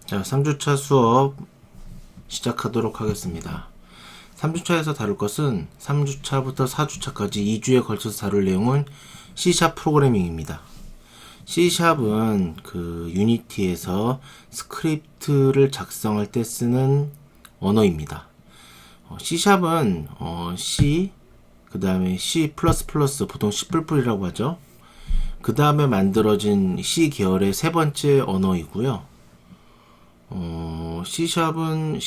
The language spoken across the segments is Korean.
자, 3주차 수업 시작하도록 하겠습니다. 3주차에서 다룰 것은 3주차부터 4주차까지 2주에 걸쳐서 다룰 내용은 C샵 프로그래밍입니다. C샵은 그 유니티에서 스크립트를 작성할 때 쓰는 언어입니다. C샵은 C, 그 다음에 C++, 보통 C++이라고 하죠. 그 다음에 만들어진 C 계열의 세 번째 언어이고요. C샵은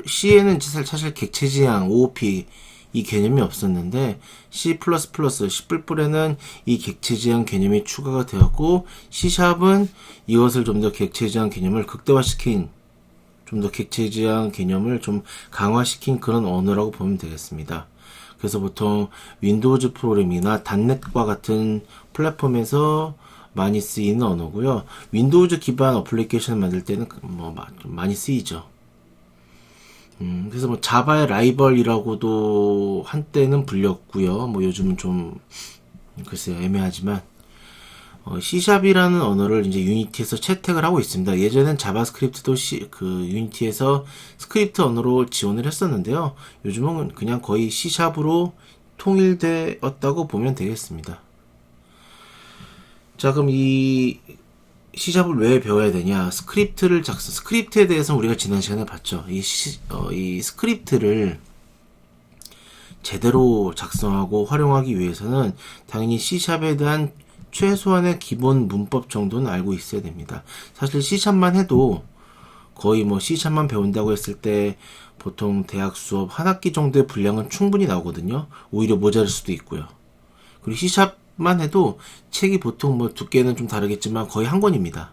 C에는 사실 객체지향, OOP 이 개념이 없었는데 C++, C++에는 이 객체지향 개념이 추가가 되었고 C샵은 이것을 좀 더 객체지향 개념을 극대화시킨, 좀 더 객체지향 개념을 좀 강화시킨 그런 언어라고 보면 되겠습니다. 그래서 보통 윈도우즈 프로그램이나 닷넷과 같은 플랫폼에서 많이 쓰이는 언어고요. 윈도우즈 기반 어플리케이션을 만들 때는 좀 많이 쓰이죠. 그래서 자바의 라이벌이라고도 한때는 불렸고요. 요즘은 좀 글쎄요, 애매하지만 C샵이라는 언어를 이제 유니티에서 채택을 하고 있습니다. 예전엔 자바스크립트도 유니티에서 스크립트 언어로 지원을 했었는데요. 요즘은 그냥 거의 C샵으로 통일되었다고 보면 되겠습니다. 자, 그럼 이 C샵을 왜 배워야 되냐? 스크립트에 대해서 우리가 지난 시간에 봤죠. 이 스크립트를 제대로 작성하고 활용하기 위해서는 당연히 C샵에 대한 최소한의 기본 문법 정도는 알고 있어야 됩니다. 사실 C샵만 해도 거의 C샵만 배운다고 했을 때 보통 대학 수업 한 학기 정도의 분량은 충분히 나오거든요. 오히려 모자랄 수도 있고요. 그리고 C샵만 해도 책이 보통 두께는 좀 다르겠지만 거의 한 권입니다.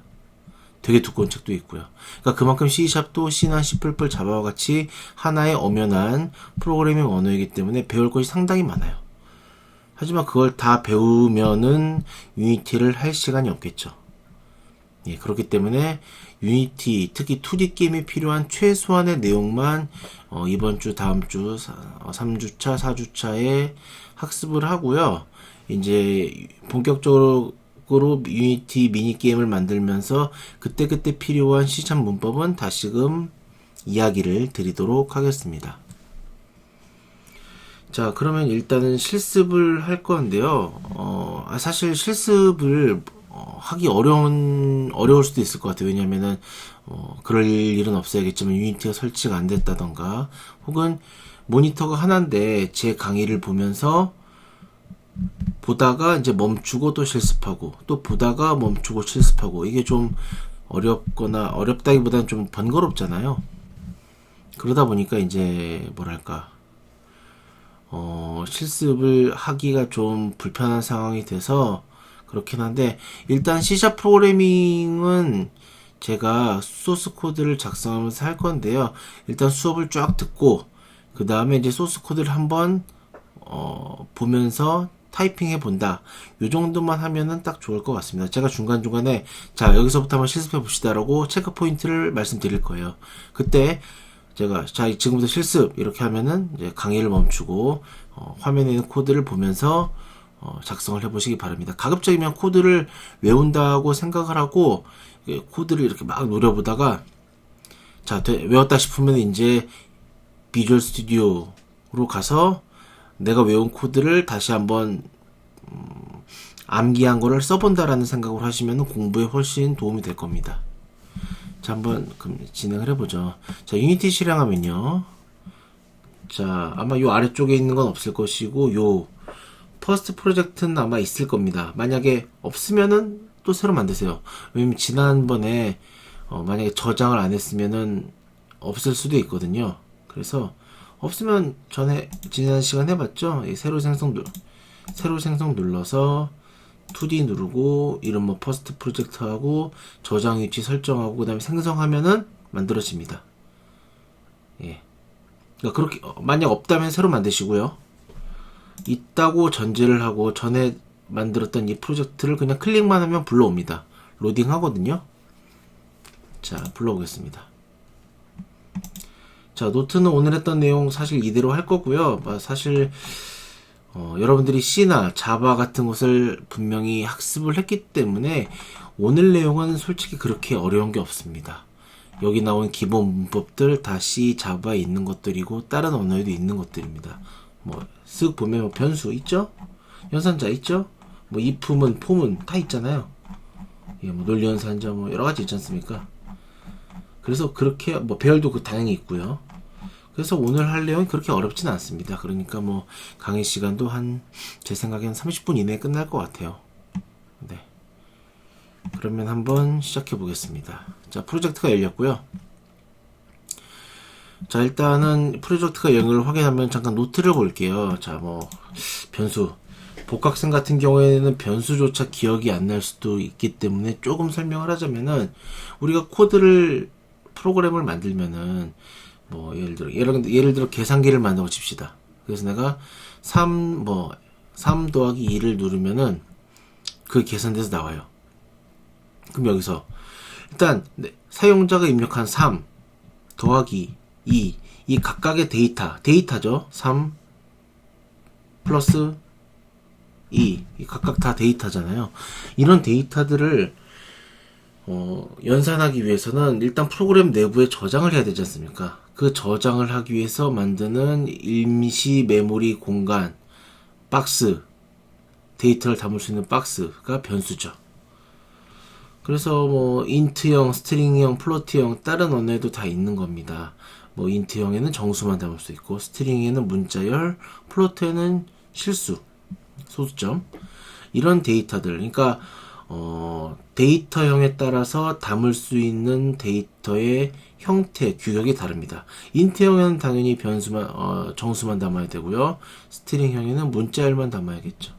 되게 두꺼운 책도 있고요. 그러니까 그만큼 C샵도 C나 C++, 자바와 같이 하나의 엄연한 프로그래밍 언어이기 때문에 배울 것이 상당히 많아요. 하지만 그걸 다 배우면은 유니티를 할 시간이 없겠죠. 예, 그렇기 때문에 유니티, 특히 2D 게임이 필요한 최소한의 내용만 이번 주, 다음 주, 3주차, 4주차에 학습을 하고요. 이제 본격적으로 유니티 미니게임을 만들면서 그때그때 필요한 C샵 문법은 다시금 이야기를 드리도록 하겠습니다. 자, 그러면 일단은 실습을 할 건데요. 사실 실습을 하기 어려울 수도 있을 것 같아요. 왜냐면은 그럴 일은 없어야겠지만 유니티가 설치가 안 됐다던가 혹은 모니터가 하나인데 제 강의를 보면서 보다가 이제 멈추고 또 실습하고 또 보다가 멈추고 실습하고 이게 좀 어렵다기보다는 좀 번거롭잖아요. 그러다 보니까 이제 뭐랄까 실습을 하기가 좀 불편한 상황이 돼서 그렇긴 한데 일단 C샵 프로그래밍은 제가 소스 코드를 작성하면서 할 건데요. 일단 수업을 쫙 듣고 그 다음에 이제 소스 코드를 한번 보면서 타이핑해 본다. 요 정도만 하면은 딱 좋을 것 같습니다. 제가 중간중간에 자, 여기서부터 한번 실습해 봅시다라고 체크 포인트를 말씀드릴 거예요. 그때 제가 자, 지금부터 실습 이렇게 하면은 이제 강의를 멈추고 화면에 있는 코드를 보면서 작성을 해보시기 바랍니다. 가급적이면 코드를 외운다고 생각을 하고 코드를 이렇게 막 노려보다가 자, 외웠다 싶으면 이제 비주얼 스튜디오로 가서 내가 외운 코드를 다시 한번 암기한 거를 써본다라는 생각을 하시면 공부에 훨씬 도움이 될 겁니다. 자, 한번 그럼 진행을 해보죠. 자, 유니티 실행하면요. 자, 아마 요 아래쪽에 있는 건 없을 것이고 요 퍼스트 프로젝트는 아마 있을 겁니다. 만약에 없으면은 또 새로 만드세요. 왜냐면 지난번에 만약에 저장을 안 했으면은 없을 수도 있거든요. 그래서 없으면 지난 시간 해봤죠? 새로 생성 눌러서 2D 누르고 이름 퍼스트 프로젝트 하고 저장 위치 설정하고 그 다음에 생성하면은 만들어집니다. 예. 그러니까 그렇게 만약 없다면 새로 만드시고요. 있다고 전제를 하고 전에 만들었던 이 프로젝트를 그냥 클릭만 하면 불러옵니다. 로딩 하거든요. 자, 불러오겠습니다. 자, 노트는 오늘 했던 내용 사실 이대로 할 거고요. 사실 여러분들이 C나 자바 같은 것을 분명히 학습을 했기 때문에 오늘 내용은 솔직히 그렇게 어려운 게 없습니다. 여기 나온 기본 문법들 다 C, 자바에 있는 것들이고 다른 언어에도 있는 것들입니다. 뭐 쓱 보면 뭐 변수 있죠? 연산자 있죠? 뭐 if문, for문 다 있잖아요. 예, 뭐 논리연산자 뭐 여러 가지 있지 않습니까? 그래서 그렇게 뭐 배열도 당연히 있고요. 그래서 오늘 할 내용이 그렇게 어렵진 않습니다. 그러니까 뭐 강의 시간도 제 생각엔 30분 이내에 끝날 것 같아요. 네. 그러면 한번 시작해 보겠습니다. 자, 프로젝트가 열렸고요. 자, 일단은 프로젝트가 열린 걸 확인하면 잠깐 노트를 볼게요. 자, 뭐 변수 복학생 같은 경우에는 변수조차 기억이 안 날 수도 있기 때문에 조금 설명을 하자면은 우리가 프로그램을 만들면은 뭐 예를 들어 계산기를 만들고 칩시다. 그래서 내가 3 더하기 2를 누르면은 그 계산돼서 나와요. 그럼 여기서 일단 사용자가 입력한 3 더하기 2 이 각각의 데이터죠. 3 플러스 2 각각 다 데이터잖아요. 이런 데이터들을 연산하기 위해서는 일단 프로그램 내부에 저장을 해야 되지 않습니까? 그 저장을 하기 위해서 만드는 임시 메모리 공간, 박스, 데이터를 담을 수 있는 박스가 변수죠. 그래서 뭐 인트형, 스트링형, 플로트형 다른 언어에도 다 있는 겁니다. 뭐 인트형에는 정수만 담을 수 있고 스트링에는 문자열, 플로트에는 실수, 소수점 이런 데이터들 그러니까 데이터형에 따라서 담을 수 있는 데이터의 형태, 규격이 다릅니다. 인트형에는 당연히 정수만 담아야 되고요. 스트링형에는 문자열만 담아야겠죠.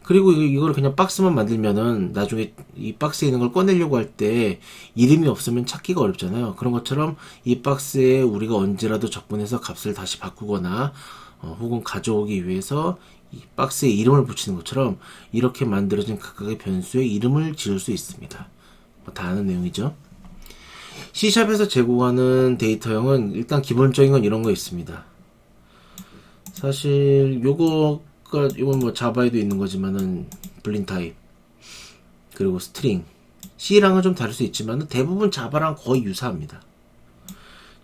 그리고 이걸 그냥 박스만 만들면은 나중에 이 박스에 있는 걸 꺼내려고 할 때 이름이 없으면 찾기가 어렵잖아요. 그런 것처럼 이 박스에 우리가 언제라도 접근해서 값을 다시 바꾸거나 혹은 가져오기 위해서 이 박스에 이름을 붙이는 것처럼 이렇게 만들어진 각각의 변수에 이름을 지을 수 있습니다. 다 아는 내용이죠. C샵에서 제공하는 데이터형은 일단 기본적인 건 이런 거 있습니다. 사실 이건 뭐 자바에도 있는 거지만은 불린 타입 그리고 스트링 C랑은 좀 다를 수 있지만 대부분 자바랑 거의 유사합니다.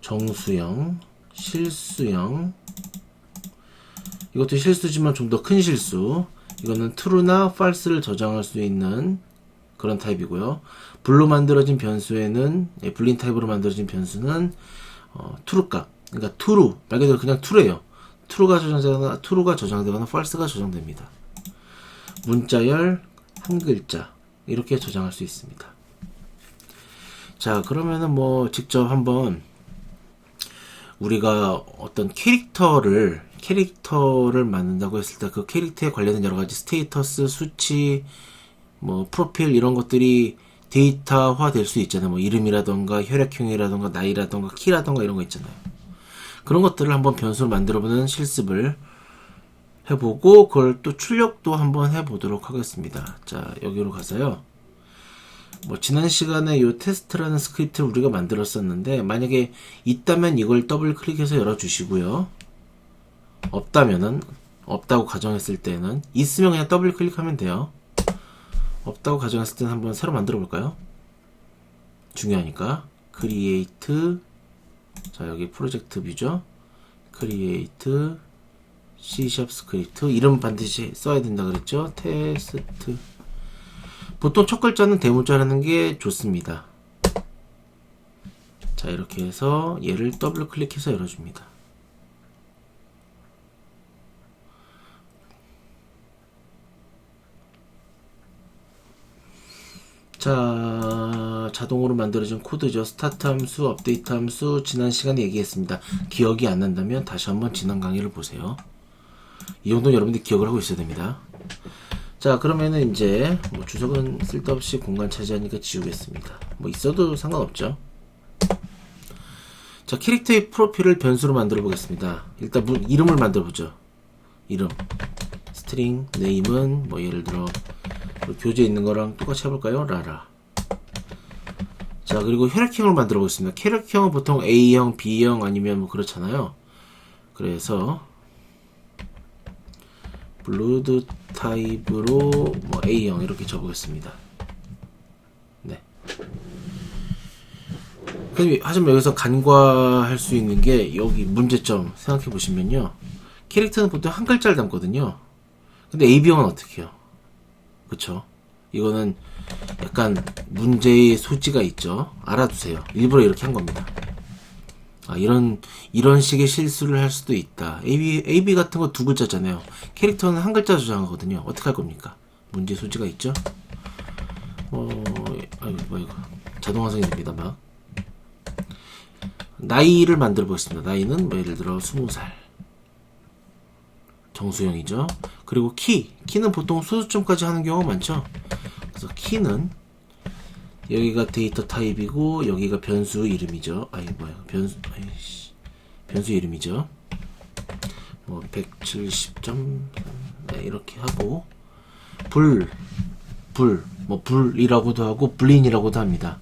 정수형, 실수형 이것도 실수지만 좀 더 큰 실수 이거는 true나 false를 저장할 수 있는 그런 타입이고요. 불로 만들어진 변수에는 불린 타입으로 만들어진 변수는 true 값 그러니까 true 말 그대로 그냥 true예요. true가 저장되거나 false가 저장됩니다. 문자열 한 글자 이렇게 저장할 수 있습니다. 자 그러면은 뭐 직접 한번 우리가 어떤 캐릭터를 만든다고 했을 때 그 캐릭터에 관련된 여러 가지 스테이터스, 수치, 뭐 프로필 이런 것들이 데이터화 될 수 있잖아요. 뭐 이름이라던가 혈액형이라던가 나이라던가 키라던가 이런 거 있잖아요. 그런 것들을 한번 변수로 만들어보는 실습을 해보고 그걸 또 출력도 한번 해보도록 하겠습니다. 자 여기로 가서요. 뭐 지난 시간에 요 테스트라는 스크립트를 우리가 만들었었는데 만약에 있다면 이걸 더블 클릭해서 열어주시고요. 없다고 가정했을 때는 있으면 그냥 더블 클릭하면 돼요. 없다고 가정했을 때는 한번 새로 만들어 볼까요? 중요하니까 create 자 여기 프로젝트 뷰죠. create C# 스크립트 이름 반드시 써야 된다 그랬죠. 테스트 보통 첫 글자는 대문자라는 게 좋습니다. 자 이렇게 해서 얘를 더블 클릭해서 열어줍니다. 자 자동으로 만들어진 코드죠. 스타트 함수, 업데이트 함수 지난 시간에 얘기했습니다. 기억이 안 난다면 다시 한번 지난 강의를 보세요. 이 정도는 여러분들이 기억을 하고 있어야 됩니다. 자 그러면은 이제 뭐 주석은 쓸데없이 공간 차지하니까 지우겠습니다. 뭐 있어도 상관없죠. 자 캐릭터의 프로필을 변수로 만들어 보겠습니다. 일단 이름을 만들어 보죠. 이름 스트링 네임은 뭐 예를 들어 교재에 있는 거랑 똑같이 해볼까요? 라라. 자 그리고 혈액형을 만들어 보겠습니다. 혈액형은 보통 A형, B형 아니면 뭐 그렇잖아요. 그래서 블루드 타입으로 뭐 A형 이렇게 적어보겠습니다. 네. 하지만 여기서 간과할 수 있는 게 여기 문제점 생각해 보시면요. 캐릭터는 보통 한 글자를 담거든요. 근데 AB형은 어떻게 해요? 그쵸? 이거는 약간 문제의 소지가 있죠. 알아두세요. 일부러 이렇게 한 겁니다. 이런 식의 실수를 할 수도 있다. AB 같은 거 두 글자잖아요. 캐릭터는 한 글자 저장하거든요. 어떻게 할 겁니까? 문제 소지가 있죠? 이거. 자동화성이 됩니다, 막. 나이를 만들어 보겠습니다. 나이는 뭐 예를 들어 20살. 정수영이죠. 그리고 키는 보통 소수점까지 하는 경우가 많죠. 그래서 키는 여기가 데이터 타입이고 여기가 변수 이름이죠. 변수 이름이죠. 뭐 170점 이렇게 하고 불이라고도 하고 불린이라고도 합니다.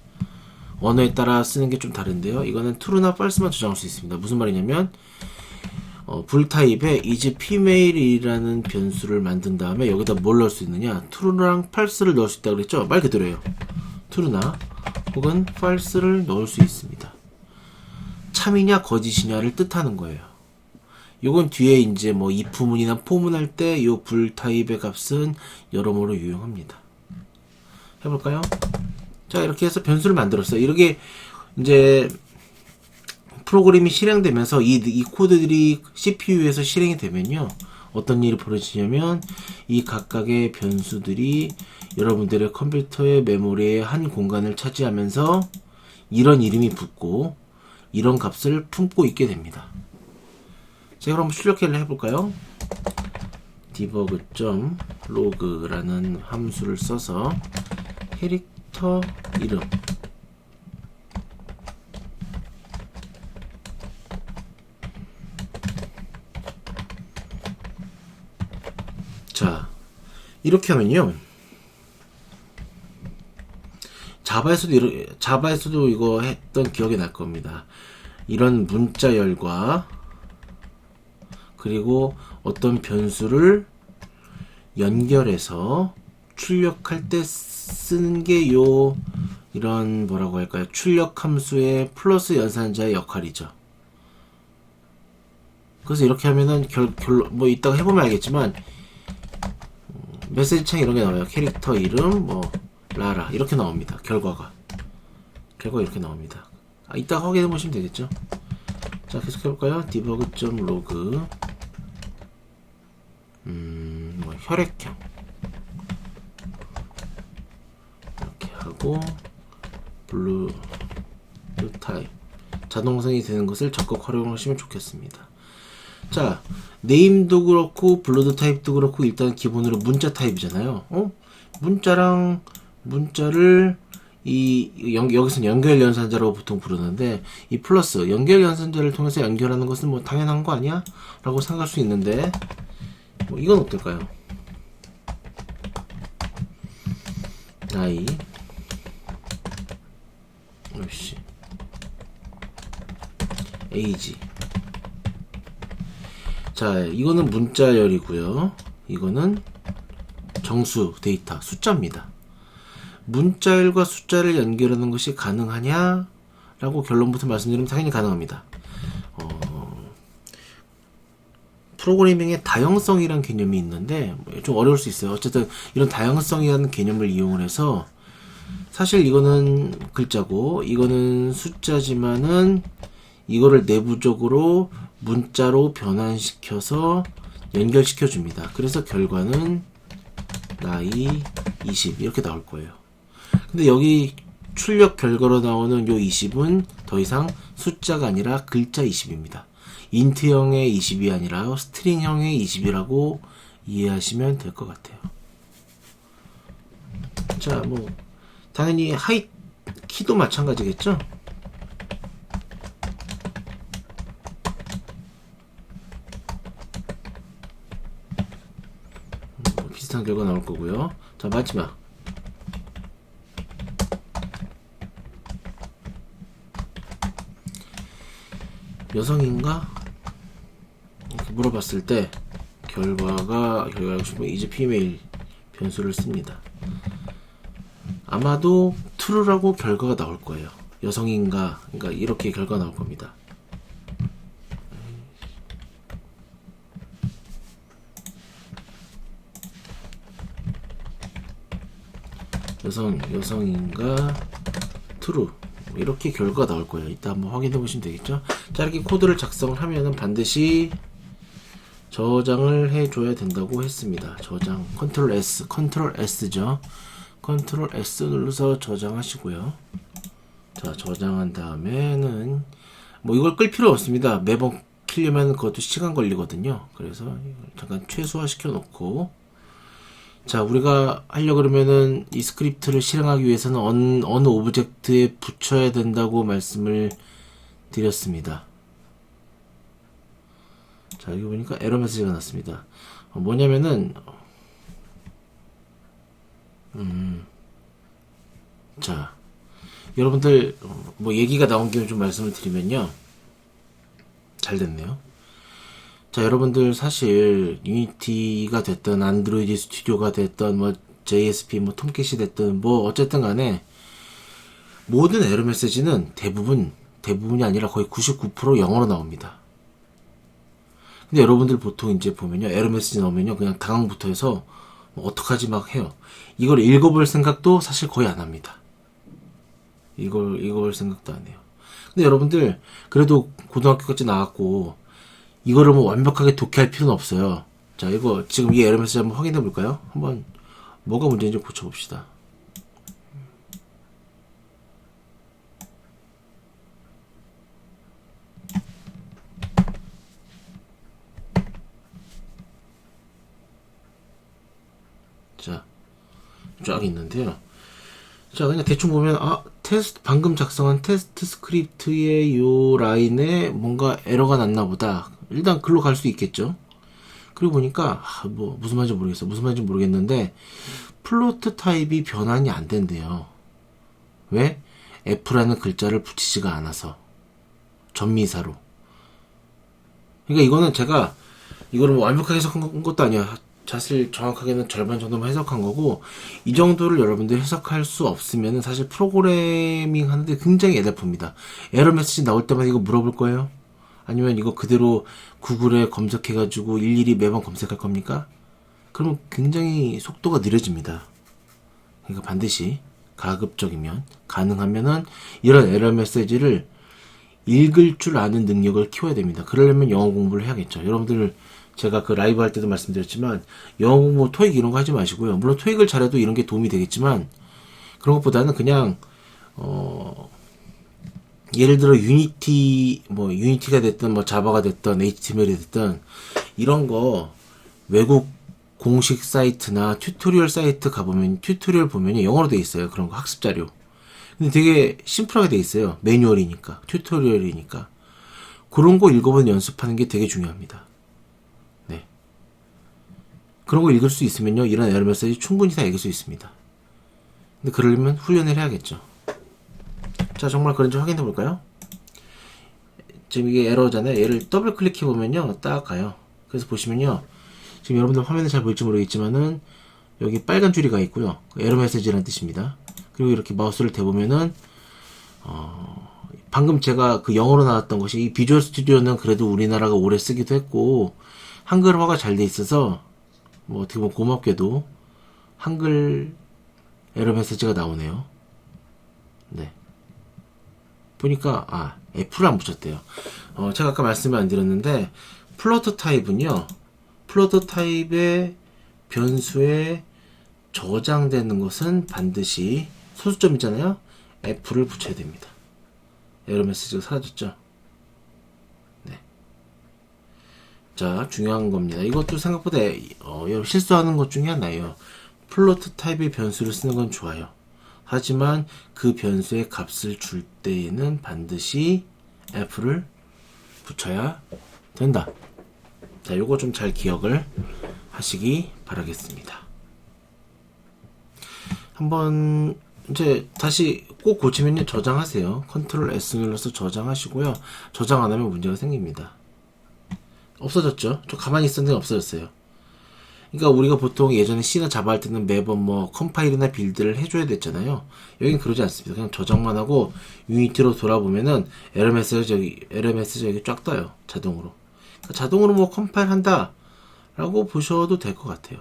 언어에 따라 쓰는 게 좀 다른데요. 이거는 true나 false만 저장할 수 있습니다. 무슨 말이냐면 불 타입에 is female이라는 변수를 만든 다음에 여기다 뭘 넣을 수 있느냐, true랑 false를 넣을 수 있다고 그랬죠. 말 그대로예요. true나 혹은 false를 넣을 수 있습니다. 참이냐 거짓이냐를 뜻하는 거예요. 요건 뒤에 이제 뭐 if문이나 for문 할 때 요 불 타입의 값은 여러모로 유용합니다. 해볼까요? 자, 이렇게 해서 변수를 만들었어요. 이렇게 이제 프로그램이 실행되면서 이 코드들이 CPU에서 실행이 되면요, 어떤 일이 벌어지냐면 이 각각의 변수들이 여러분들의 컴퓨터의 메모리의 한 공간을 차지하면서 이런 이름이 붙고 이런 값을 품고 있게 됩니다. 자, 그럼 출력해를 해볼까요? debug.log라는 함수를 써서 캐릭터 이름 자, 이렇게 하면요, 자바에서도 이거 했던 기억이 날 겁니다. 이런 문자열과 그리고 어떤 변수를 연결해서 출력할 때 쓰는 게 이런 뭐라고 할까요? 출력 함수의 플러스 연산자의 역할이죠. 그래서 이렇게 하면은 뭐 이따가 해보면 알겠지만 메시지 창 이런 게 나와요. 캐릭터 이름 뭐 라라 이렇게 나옵니다. 결과가 이렇게 나옵니다. 이따가 확인해 보시면 되겠죠. 자, 계속 해볼까요? debug.log 뭐 혈액형 이렇게 하고 블루 타입 자동생이 되는 것을 적극 활용하시면 좋겠습니다. 자, 네임도 그렇고 블러드 타입도 그렇고 일단 기본으로 문자 타입이잖아요. 문자를 여기서는 연결 연산자라고 보통 부르는데, 이 플러스 연결 연산자를 통해서 연결하는 것은 뭐 당연한 거 아니야? 라고 생각할 수 있는데, 뭐 이건 어떨까요? 나이 에이지. 자, 이거는 문자열이고요. 이거는 정수 데이터 숫자입니다. 문자열과 숫자를 연결하는 것이 가능하냐? 라고 결론부터 말씀드리면 당연히 가능합니다. 프로그래밍의 다형성이라는 개념이 있는데 좀 어려울 수 있어요. 어쨌든 이런 다형성이라는 개념을 이용을 해서, 사실 이거는 글자고 이거는 숫자지만은 이거를 내부적으로 문자로 변환시켜서 연결시켜 줍니다. 그래서 결과는 나이 20 이렇게 나올 거예요. 근데 여기 출력 결과로 나오는 요 20은 더 이상 숫자가 아니라 글자 20입니다. 인트형의 20이 아니라 스트링형의 20이라고 이해하시면 될 것 같아요. 자, 뭐 당연히 키도 마찬가지겠죠? 비슷한 결과 나올 거고요. 자, 마지막 여성인가? 이렇게 물어봤을 때 결과가 이제 female 변수를 씁니다. 아마도 true라고 결과가 나올 거예요. 여성인가, 그러니까 이렇게 결과 나올 겁니다. 여성인가 true 이렇게 결과가 나올 거예요. 이따 한번 확인해 보시면 되겠죠. 자, 이렇게 코드를 작성을 하면은 반드시 저장을 해줘야 된다고 했습니다. 저장 컨트롤 S죠. 컨트롤 S 눌러서 저장하시고요. 자, 저장한 다음에는 뭐 이걸 끌 필요 없습니다. 매번 키려면 그것도 시간 걸리거든요. 그래서 잠깐 최소화 시켜 놓고, 자, 우리가 하려고 그러면은 이 스크립트를 실행하기 위해서는 어느 오브젝트에 붙여야 된다고 말씀을 드렸습니다. 자, 여기 보니까 에러 메시지가 났습니다. 뭐냐면은 자, 여러분들 뭐 얘기가 나온 김에 좀 말씀을 드리면요. 잘 됐네요. 자, 여러분들 사실 유니티가 됐든 안드로이드 스튜디오가 됐든 뭐 JSP 뭐 톰캣이 됐든 뭐 어쨌든 간에 모든 에러 메시지는 대부분이 아니라 거의 99% 영어로 나옵니다. 근데 여러분들 보통 이제 보면요, 에러 메시지 나오면요 그냥 당황부터 해서 뭐 어떡하지 막 해요. 이걸 읽어볼 생각도 사실 거의 안 합니다. 이걸 읽어볼 생각도 안 해요. 근데 여러분들 그래도 고등학교까지 나왔고 이거를 뭐 완벽하게 독해할 필요는 없어요. 자, 이거 지금 이 에러 메시지 한번 확인해 볼까요? 한번 뭐가 문제인지 고쳐봅시다. 자, 쫙 있는데요. 자, 그냥 대충 보면 방금 작성한 테스트 스크립트의 요 라인에 뭔가 에러가 났나 보다. 일단 글로 갈 수 있겠죠. 그리고 보니까 뭐 무슨 말인지 모르겠어. 무슨 말인지 모르겠는데 플로트 타입이 변환이 안 된대요. 왜? F라는 글자를 붙이지가 않아서. 전미사로. 그러니까 이거는 제가 이거를 뭐 완벽하게 해석한 것도 아니야. 사실 정확하게는 절반 정도만 해석한 거고, 이 정도를 여러분들이 해석할 수 없으면 사실 프로그래밍 하는데 굉장히 애달픕니다. 에러 메시지 나올 때마다 이거 물어볼 거예요? 아니면 이거 그대로 구글에 검색해가지고 일일이 매번 검색할 겁니까? 그러면 굉장히 속도가 느려집니다. 그러니까 반드시 가급적이면 가능하면은 이런 에러 메시지를 읽을 줄 아는 능력을 키워야 됩니다. 그러려면 영어 공부를 해야겠죠. 여러분들 제가 그 라이브 할 때도 말씀드렸지만 영어 공부, 토익 이런 거 하지 마시고요. 물론 토익을 잘해도 이런 게 도움이 되겠지만 그런 것보다는 그냥 예를 들어 유니티가 됐든 뭐 자바가 됐든 HTML이 됐든 이런 거 외국 공식 사이트나 튜토리얼 사이트 가보면 튜토리얼 보면 영어로 돼 있어요. 그런 거 학습 자료. 근데 되게 심플하게 돼 있어요. 매뉴얼이니까, 튜토리얼이니까. 그런 거 읽어보는 연습하는 게 되게 중요합니다. 네. 그런 거 읽을 수 있으면요, 이런 에러 메시지 충분히 다 읽을 수 있습니다. 근데 그러려면 훈련을 해야겠죠. 자, 정말 그런지 확인해 볼까요? 지금 이게 에러잖아요. 얘를 더블 클릭해 보면요, 딱 가요. 그래서 보시면요, 지금 여러분들 화면에 잘 보일지 모르겠지만은 여기 빨간 줄이 가 있고요. 에러 메시지라는 뜻입니다. 그리고 이렇게 마우스를 대보면은 방금 제가 그 영어로 나왔던 것이 이 비주얼 스튜디오는 그래도 우리나라가 오래 쓰기도 했고 한글화가 잘 돼 있어서 뭐 어떻게 보면 고맙게도 한글 에러 메시지가 나오네요. 네. 보니까 F를 안 붙였대요. 제가 아까 말씀을 안 드렸는데 플로트 타입은요, 플로트 타입의 변수에 저장되는 것은 반드시 소수점 있잖아요. F를 붙여야 됩니다. 에러 메시지가 사라졌죠. 네. 자, 중요한 겁니다. 이것도 생각보다 실수하는 것 중에 하나예요. 플로트 타입의 변수를 쓰는 건 좋아요. 하지만 그 변수의 값을 줄 때에는 반드시 F를 붙여야 된다. 자, 요거 좀 잘 기억을 하시기 바라겠습니다. 한번 이제 다시 꼭 고치면요, 저장하세요. 컨트롤 S 눌러서 저장하시고요. 저장 안 하면 문제가 생깁니다. 없어졌죠? 저 가만히 있었는데 없어졌어요. 그러니까 우리가 보통 예전에 C나 자바 할 때는 매번 뭐 컴파일이나 빌드를 해줘야 됐잖아요. 여긴 그러지 않습니다. 그냥 저장만 하고 유니티로 돌아보면은 에러 메시지 여기 쫙 떠요. 자동으로. 그러니까 자동으로 뭐 컴파일 한다 라고 보셔도 될 것 같아요.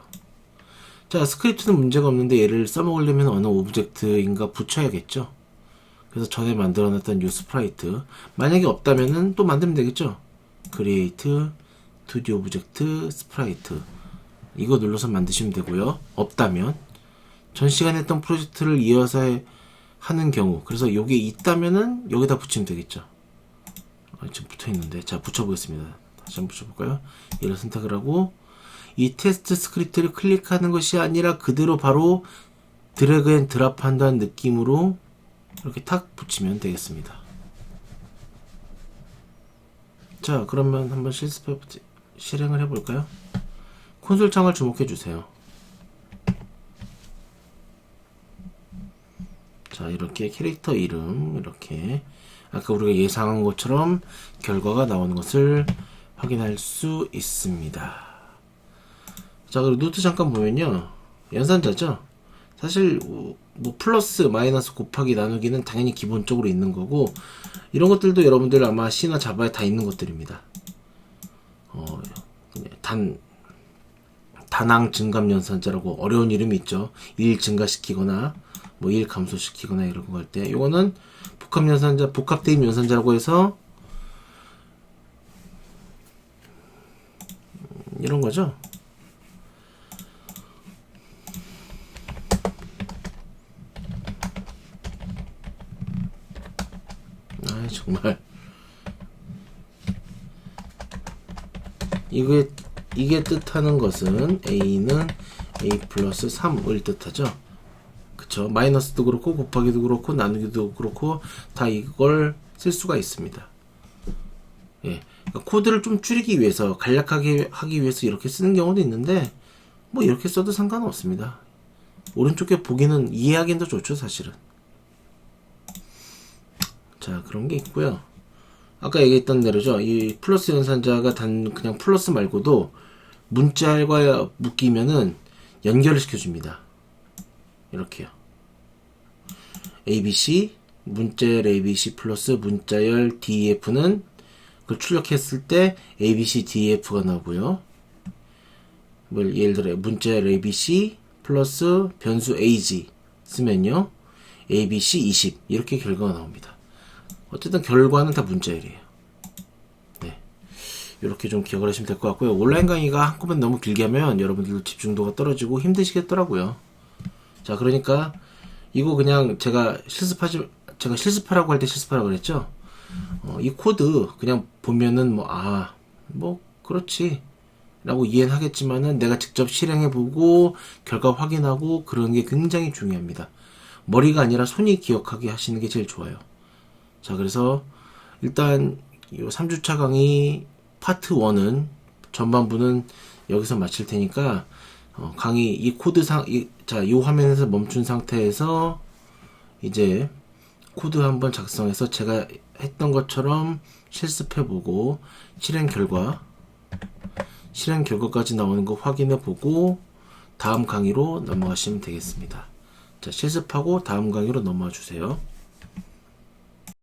자, 스크립트는 문제가 없는데 얘를 써먹으려면 어느 오브젝트인가 붙여야겠죠. 그래서 전에 만들어놨던 요 스프라이트, 만약에 없다면은 또 만들면 되겠죠. 크리에이트 2D 오브젝트 스프라이트, 이거 눌러서 만드시면 되고요. 없다면 전 시간에 했던 프로젝트를 이어서 하는 경우, 그래서 요게 있다면은 여기다 붙이면 되겠죠. 지금 붙어있는데, 자, 붙여보겠습니다. 다시 한번 붙여볼까요? 얘를 선택을 하고 이 테스트 스크립트를 클릭하는 것이 아니라 그대로 바로 드래그 앤 드랍 한다는 느낌으로 이렇게 탁 붙이면 되겠습니다. 자, 그러면 한번 실행을 해볼까요? 콘솔 창을 주목해 주세요. 자, 이렇게 캐릭터 이름, 이렇게 아까 우리가 예상한 것처럼 결과가 나오는 것을 확인할 수 있습니다. 자, 그리고 노트 잠깐 보면요, 연산자죠. 사실 뭐 플러스 마이너스 곱하기 나누기는 당연히 기본적으로 있는 거고, 이런 것들도 여러분들 아마 C나 자바에 다 있는 것들입니다. 단항 증감 연산자라고 어려운 이름이 있죠. 1 증가시키거나 뭐 1 감소시키거나 이런 거 할 때, 요거는 복합 연산자, 복합 대입 연산자라고 해서 이런 거죠. 아, 정말 이게 뜻하는 것은 A는 A 플러스 3을 뜻하죠. 그쵸? 마이너스도 그렇고 곱하기도 그렇고 나누기도 그렇고 다 이걸 쓸 수가 있습니다. 예, 그러니까 코드를 좀 줄이기 위해서, 간략하게 하기 위해서 이렇게 쓰는 경우도 있는데 뭐 이렇게 써도 상관은 없습니다. 오른쪽에 보기는, 이해하기는 더 좋죠, 사실은. 자, 그런 게 있고요. 아까 얘기했던 대로죠. 이 플러스 연산자가 그냥 플러스 말고도 문자열과 묶이면은 연결을 시켜줍니다. 이렇게요. ABC, 문자열 ABC 플러스 문자열 DEF는 그걸 출력했을 때 ABC, DEF가 나오고요. 예를 들어 문자열 ABC 플러스 변수 AG 쓰면요, ABC 20 이렇게 결과가 나옵니다. 어쨌든 결과는 다 문자열이에요. 네, 이렇게 좀 기억을 하시면 될 것 같고요. 온라인 강의가 한꺼번에 너무 길게 하면 여러분들도 집중도가 떨어지고 힘드시겠더라고요. 자, 그러니까 이거 그냥 제가 실습하라고 할 때 실습하라고 그랬죠. 이 코드 그냥 보면은 뭐 그렇지 라고 이해는 하겠지만은, 내가 직접 실행해보고 결과 확인하고 그런 게 굉장히 중요합니다. 머리가 아니라 손이 기억하게 하시는 게 제일 좋아요. 자, 그래서 일단 요 3주차 강의 파트 1은 전반부는 여기서 마칠 테니까, 강의 이 코드상, 자, 요 화면에서 멈춘 상태에서 이제 코드 한번 작성해서 제가 했던 것처럼 실습해보고 실행 결과까지 나오는 거 확인해보고 다음 강의로 넘어가시면 되겠습니다. 자, 실습하고 다음 강의로 넘어와 주세요.